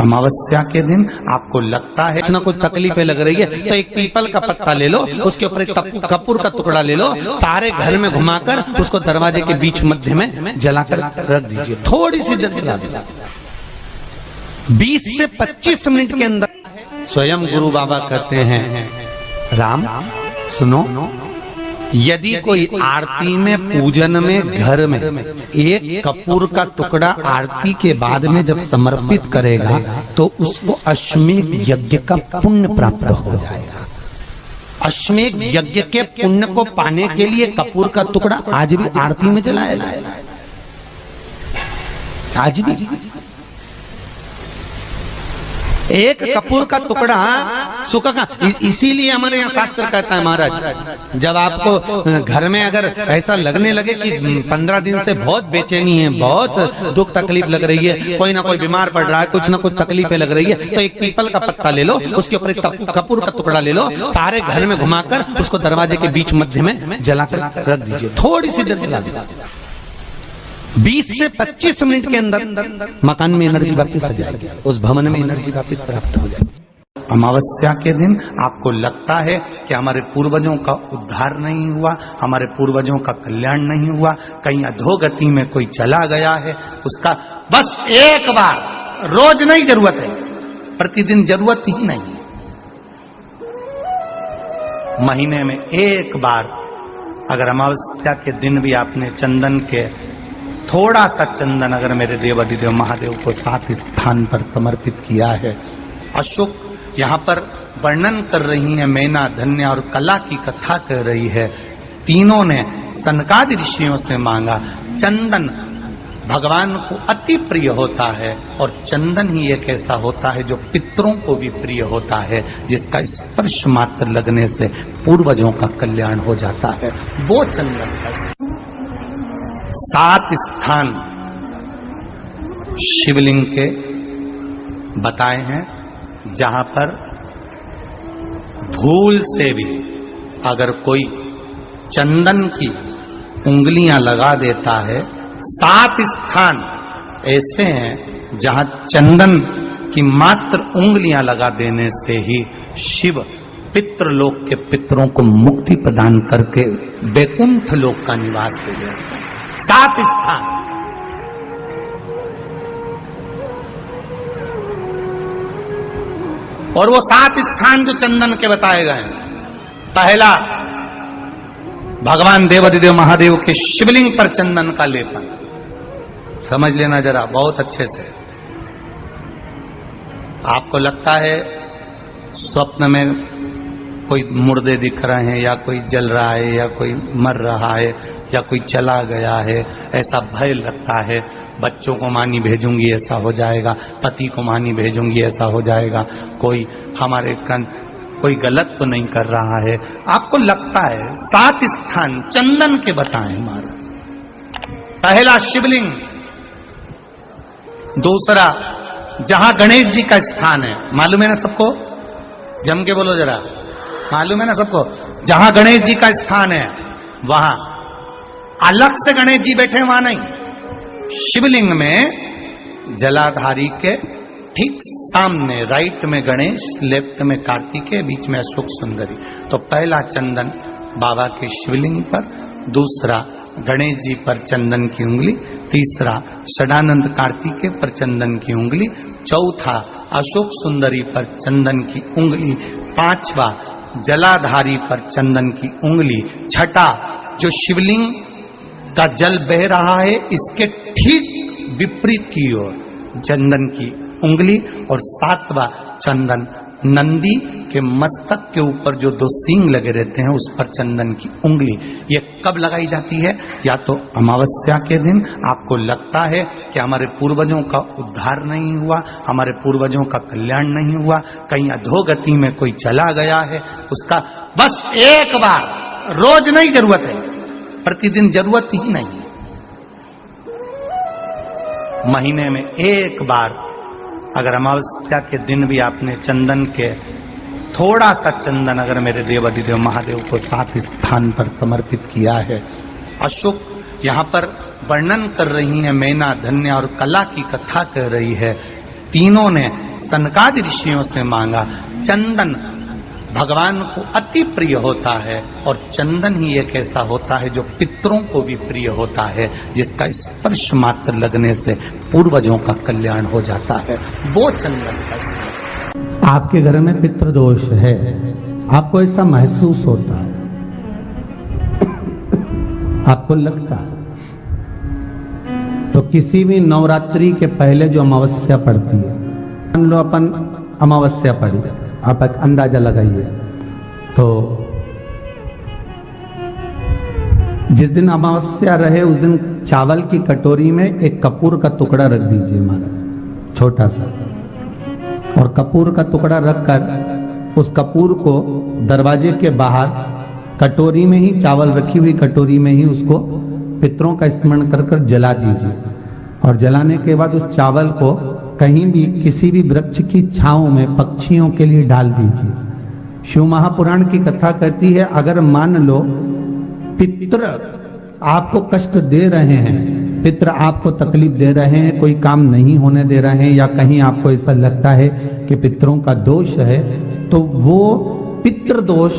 अमावस्या के दिन आपको लगता है कुछ ना कुछ तकलीफें लग रही है, तो एक पीपल का पत्ता ले लो, उसके ऊपर एक कपूर का टुकड़ा ले लो, सारे घर में घुमाकर उसको दरवाजे के बीच मध्य में जलाकर रख दीजिए। थोड़ी सी देर जला दीजिए, 20 से 25 मिनट के अंदर। स्वयं गुरु बाबा कहते हैं, राम सुनो, यदि कोई आरती में, पूजन में, घर में एक कपूर का टुकड़ा आरती के बाद में जब समर्पित करेगा तो उसको अश्वमेध यज्ञ का पुण्य प्राप्त हो जाएगा। अश्वमेध यज्ञ के पुण्य को पाने के लिए कपूर का टुकड़ा आज भी आरती में जलाया जाएगा, आज भी। एक कपूर का टुकड़ा सुखा का, इसीलिए हमारे यहाँ शास्त्र कहता है महाराज, जब आपको घर में अगर ऐसा लगने लगे कि 15 दिन से बहुत बेचैनी है, बहुत दुख तकलीफ लग रही है, कोई ना कोई बीमार पड़ रहा है, कुछ ना कुछ तकलीफें लग रही है, तो एक पीपल का पत्ता ले लो, उसके ऊपर एक कपूर का टुकड़ा ले लो, सारे घर में घुमाकर उसको दरवाजे के बीच मध्य में जलाकर रख दीजिए। थोड़ी सी देर जला दीजिए, 20 से 25 मिनट के अंदर मकान में एनर्जी वापस आ जाएगी, उस भवन में एनर्जी वापस प्राप्त हो जाएगी। अमावस्या के दिन आपको लगता है कि हमारे पूर्वजों का उद्धार नहीं हुआ, हमारे पूर्वजों का कल्याण नहीं हुआ, कहीं अधोगति में कोई चला गया है, उसका बस एक बार, रोज नहीं जरूरत है, प्रतिदिन जरूरत ही नहीं, महीने में एक बार अगर अमावस्या के दिन भी आपने चंदन के थोड़ा सा चंदन अगर मेरे देवाधिदेव महादेव को 7 स्थान पर समर्पित किया है। अशोक यहाँ पर वर्णन कर रही है, मैना, धन्य और कला की कथा कर रही है। तीनों ने सनकादि ऋषियों से मांगा। चंदन भगवान को अति प्रिय होता है और चंदन ही एक ऐसा होता है जो पितरों को भी प्रिय होता है, जिसका स्पर्श मात्र लगने से पूर्वजों का कल्याण हो जाता है। वो चंदन का 7 स्थान शिवलिंग के बताए हैं, जहां पर भूल से भी अगर कोई चंदन की उंगलियां लगा देता है, 7 स्थान ऐसे हैं जहां चंदन की मात्र उंगलियां लगा देने से ही शिव पितृलोक के पितरों को मुक्ति प्रदान करके वैकुंठ लोक का निवास दे देते हैं। 7 स्थान। और वो 7 स्थान जो चंदन के बताए गए हैं, पहला भगवान देवाधिदेव महादेव के शिवलिंग पर चंदन का लेपन। समझ लेना जरा बहुत अच्छे से। आपको लगता है स्वप्न में कोई मुर्दे दिख रहे हैं, या कोई जल रहा है, या कोई मर रहा है, या कोई चला गया है, ऐसा भय लगता है। बच्चों को मानी भेजूंगी ऐसा हो जाएगा, पति को मानी भेजूंगी ऐसा हो जाएगा, कोई हमारे कोई गलत तो नहीं कर रहा है, आपको लगता है। 7 स्थान चंदन के बताएं महाराज। पहला शिवलिंग, दूसरा जहां गणेश जी का स्थान है, मालूम है ना सबको, जम के बोलो जरा, मालूम है ना सबको, जहां गणेश जी का स्थान है वहां अलग से गणेश जी बैठे, वहां नहीं। शिवलिंग में जलाधारी के ठीक सामने राइट में गणेश, लेफ्ट में कार्तिकेय, बीच में अशोक सुंदरी। तो पहला चंदन बाबा के शिवलिंग पर, दूसरा गणेश जी पर चंदन की उंगली, तीसरा षडानंद कार्तिकेय पर चंदन की उंगली, चौथा अशोक सुंदरी पर चंदन की उंगली, पांचवा जलाधारी पर चंदन की उंगली, छठा जो शिवलिंग का जल बह रहा है इसके ठीक विपरीत की ओर चंदन की उंगली, और 7वां चंदन नंदी के मस्तक के ऊपर जो 2 सींग लगे रहते हैं उस पर चंदन की उंगली। ये कब लगाई जाती है? या तो अमावस्या के दिन आपको लगता है कि हमारे पूर्वजों का उद्धार नहीं हुआ, हमारे पूर्वजों का कल्याण नहीं हुआ, कहीं अधोगति में कोई चला गया है, उसका बस एक बार, रोज नहीं जरूरत है, प्रतिदिन जरूरत ही नहीं, महीने में एक बार अगर अमावस्या के दिन भी आपने चंदन के थोड़ा सा चंदन अगर मेरे देवाधिदेव महादेव को 7 स्थान पर समर्पित किया है। अशोक यहाँ पर वर्णन कर रही है, मैना, धन्य और कला की कथा कर रही है। तीनों ने सनकादि ऋषियों से मांगा। चंदन भगवान को अति प्रिय होता है और चंदन ही एक ऐसा होता है जो पितरों को भी प्रिय होता है, जिसका स्पर्श मात्र लगने से पूर्वजों का कल्याण हो जाता है, वो चंदन का। आपके घर में पितृदोष है, आपको ऐसा महसूस होता है, आपको लगता है, तो किसी भी नवरात्रि के पहले जो अमावस्या पड़ती है, मान लो अपन अमावस्या पड़ी, आप एक अंदाजा लगाइए, तो जिस दिन अमावस्या रहे उस दिन चावल की कटोरी में एक कपूर का टुकड़ा रख दीजिए महाराज, छोटा सा, और कपूर का टुकड़ा रखकर उस कपूर को दरवाजे के बाहर कटोरी में ही, चावल रखी हुई कटोरी में ही उसको पितरों का स्मरण कर कर जला दीजिए। और जलाने के बाद उस चावल को कहीं भी किसी भी वृक्ष की छांव में पक्षियों के लिए डाल दीजिए। शिव महापुराण की कथा कहती है, अगर मान लो पितृ आपको कष्ट दे रहे हैं, पितृ आपको तकलीफ दे रहे हैं, कोई काम नहीं होने दे रहे हैं, या कहीं आपको ऐसा लगता है कि पितरों का दोष है, तो वो पितृदोष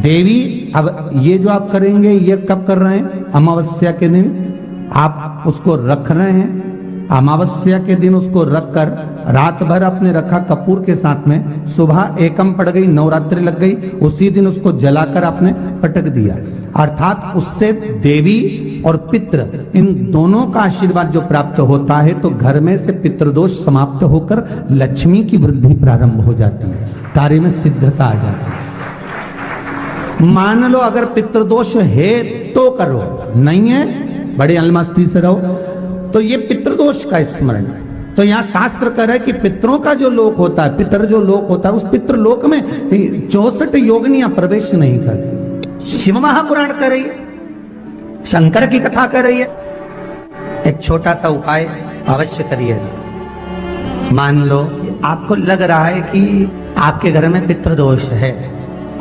देवी, अब ये जो आप करेंगे ये कब कर रहे हैं? अमावस्या के दिन आप उसको रख रहे हैं। अमावस्या के दिन उसको रखकर रात भर आपने रखा कपूर के साथ में, सुबह एकम पड़ गई, नवरात्रि लग गई, उसी दिन उसको जलाकर आपने पटक दिया। अर्थात उससे देवी और पितृ इन दोनों का आशीर्वाद जो प्राप्त होता है, तो घर में से पितृदोष समाप्त होकर लक्ष्मी की वृद्धि प्रारंभ हो जाती है, कार्य में सिद्धता आ जाती है। मान लो अगर पितृदोष है तो करो, नहीं है बड़ी अलमस्ती से रहो, तो ये पितृदोष का स्मरण। तो यहाँ शास्त्र कह रहा है कि पितरों का जो लोक होता है, पितर जो लोक होता है, उस पितृलोक में 64 योगिनियां प्रवेश नहीं करती। शिव महापुराण कर रही है, शंकर की कथा कर रही है। एक छोटा सा उपाय अवश्य करिएगा। मान लो आपको लग रहा है कि आपके घर में पितृदोष है,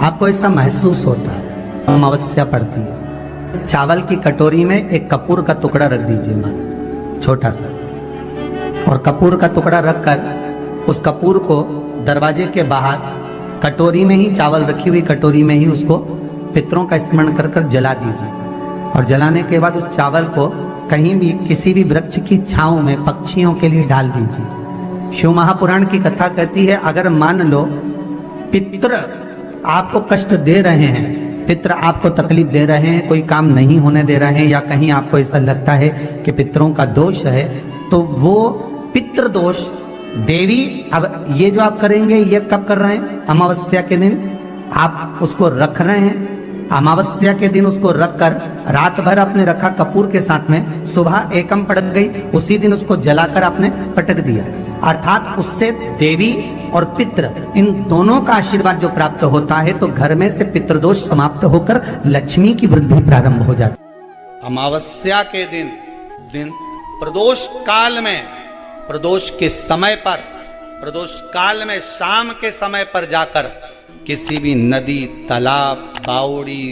आपको ऐसा महसूस होता है, अमावस्या पड़ती है, चावल की कटोरी में एक कपूर का टुकड़ा रख दीजिए महाराज, छोटा सा, और कपूर का टुकड़ा रखकर उस कपूर को दरवाजे के बाहर कटोरी में ही, चावल रखी हुई कटोरी में ही उसको पितरों का स्मरण कर कर जला दीजिए। और जलाने के बाद उस चावल को कहीं भी किसी भी वृक्ष की छांव में पक्षियों के लिए डाल दीजिए। शिव महापुराण की कथा कहती है, अगर मान लो पितृ आपको कष्ट दे रहे हैं, पितृ आपको तकलीफ दे रहे हैं, कोई काम नहीं होने दे रहे हैं, या कहीं आपको ऐसा लगता है कि पितरों का दोष है, तो वो पितृदोष देवी, अब ये जो आप करेंगे ये कब कर रहे हैं? अमावस्या के दिन आप उसको रख रहे हैं। अमावस्या के दिन उसको रखकर रात भर आपने रखा कपूर के साथ में, सुबह एकम पड़ गई, उसी दिन उसको जलाकर आपने पटक दिया। अर्थात उससे देवी और पितृ इन दोनों का आशीर्वाद जो प्राप्त होता है, तो घर में से पितृदोष समाप्त होकर लक्ष्मी की वृद्धि प्रारंभ हो जाती है। अमावस्या के दिन प्रदोष काल में, प्रदोष के समय पर, प्रदोष काल में शाम के समय पर जाकर किसी भी नदी, तालाब, बावड़ी,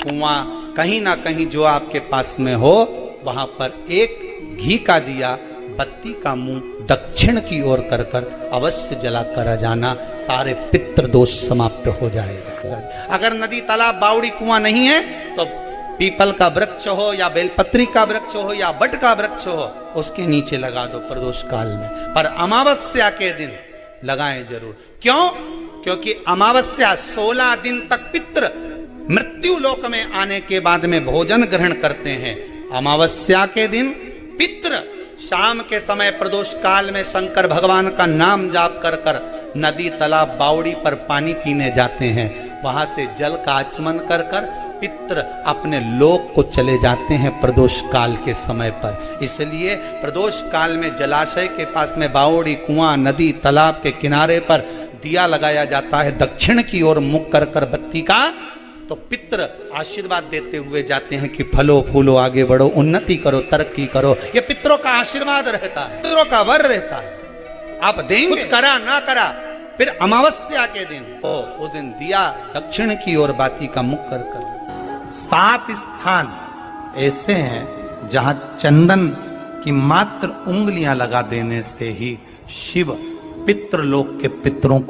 कुआं, कहीं ना कहीं जो आपके पास में हो, वहां पर एक घी का दिया, बत्ती का मुंह दक्षिण की ओर कर कर अवश्य जला कर जाना, सारे पितृदोष समाप्त हो जाएगा। अगर नदी, तालाब, बावड़ी, कुआं नहीं है तो पीपल का वृक्ष हो या बेलपत्री का वृक्ष हो या बट का वृक्ष हो, उसके नीचे लगा दो प्रदोष काल में। पर अमावस्या के दिन लगाएं जरूर। क्यों? क्योंकि अमावस्या 16 दिन तक पितृ मृत्यु लोक में आने के बाद में भोजन ग्रहण करते हैं। अमावस्या के दिन पितृ शाम के समय प्रदोष काल में शंकर भगवान का नाम जाप कर कर नदी, तालाब, बावड़ी पर पानी पीने जाते हैं। वहां से जल का आचमन कर कर पितृ अपने लोक को चले जाते हैं प्रदोष काल के समय पर। इसलिए प्रदोष काल में जलाशय के पास में बावड़ी, कुआं, नदी, तालाब के किनारे पर दिया लगाया जाता है, दक्षिण की ओर मुख कर कर बत्ती का, तो पितृ आशीर्वाद देते हुए जाते हैं कि फलो फूलो, आगे बढ़ो, उन्नति करो, तरक्की करो। ये पितरों का आशीर्वाद रहता है, पितरों का वर रहता है। आप देंगे, कुछ करा ना करा, फिर अमावस्या के दिन उस दिन दिया दक्षिण की ओर बाती का मुख कर कर। 7 स्थान ऐसे हैं जहां चंदन की मात्र उंगलियां लगा देने से ही शिव पितृलोक के पितरों को